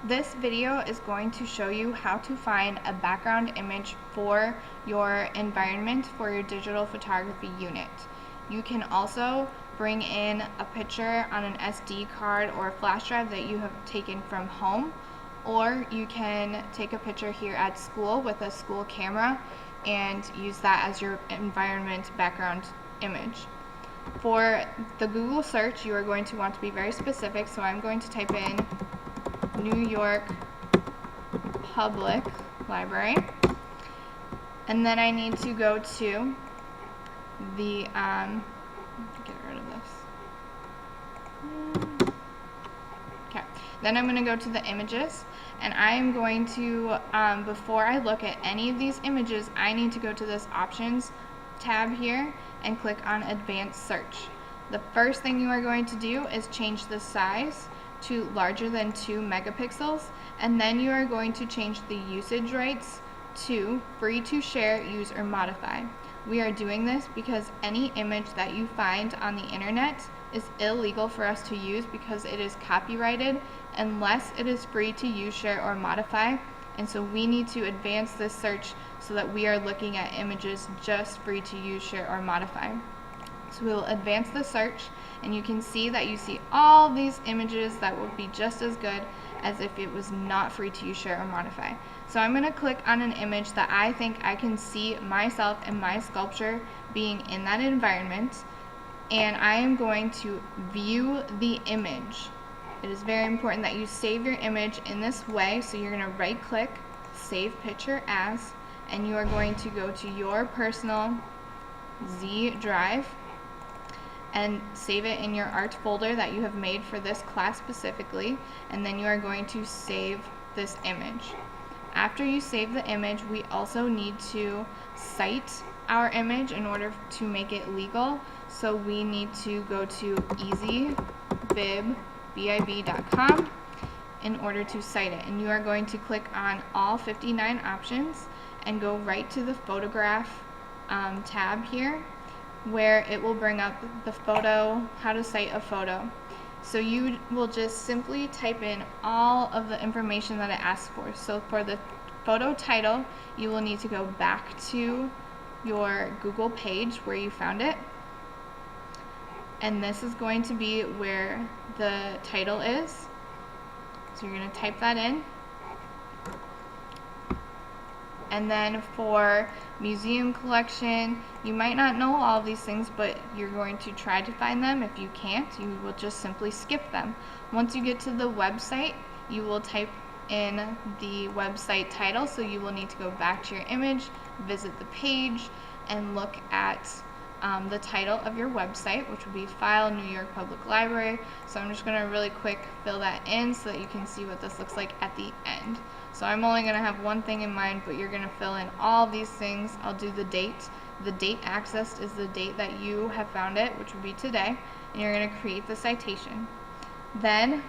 This video is going to show you how to find a background image for your environment for your digital photography unit. You can also bring in a picture on an SD card or flash drive that you have taken from home, or you can take a picture here at school with a school camera and use that as your environment background image. For the Google search, you are going to want to be very specific, so I'm going to type in New York Public Library, and then I need to go to the get rid of this. Okay, then I'm going to go to the images, and I am going to before I look at any of these images, I need to go to this options tab here and click on advanced search. The first thing you are going to do is change the size to larger than 2 megapixels, and then you are going to change the usage rights to free to share, use, or modify. We are doing this because any image that you find on the internet is illegal for us to use because it is copyrighted unless it is free to use, share, or modify. And so we need to advance this search so that we are looking at images just free to use, share, or modify. So we'll advance the search, and you can see that you see all these images that would be just as good as if it was not free to use, share, or modify. So I'm going to click on an image that I think I can see myself and my sculpture being in that environment, and I am going to view the image. It is very important that you save your image in this way, so you're going to right click, save picture as, and you are going to go to your personal Z drive and save it in your art folder that you have made for this class specifically, and then you are going to save this image. After you save the image, we also need to cite our image in order to make it legal, so we need to go to easybib.com in order to cite it, and you are going to click on all 59 options and go right to the photograph tab here, where it will bring up the photo, how to cite a photo. So you will just simply type in all of the information that it asks for. So for the photo title, you will need to go back to your Google page where you found it, and this is going to be where the title is. So you're going to type that in. And then for museum collection, you might not know all of these things, but you're going to try to find them. If you can't, you will just simply skip them. Once you get to the website, you will type in the website title, so you will need to go back to your image, visit the page, and look at the title of your website, which would be File New York Public Library. So I'm just going to really quick fill that in so that you can see what this looks like at the end. So I'm only going to have one thing in mind, but you're going to fill in all of these things. I'll do the date. The date accessed is the date that you have found it, which would be today, and you're going to create the citation. Then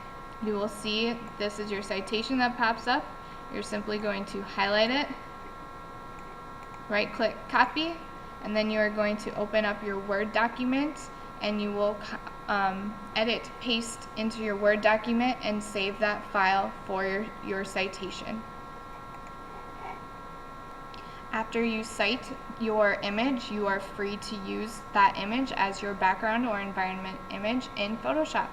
you will see this is your citation that pops up. You're simply going to highlight it, right click copy, and then you are going to open up your Word document, and you will edit, paste into your Word document and save that file for your citation. After you cite your image, you are free to use that image as your background or environment image in Photoshop.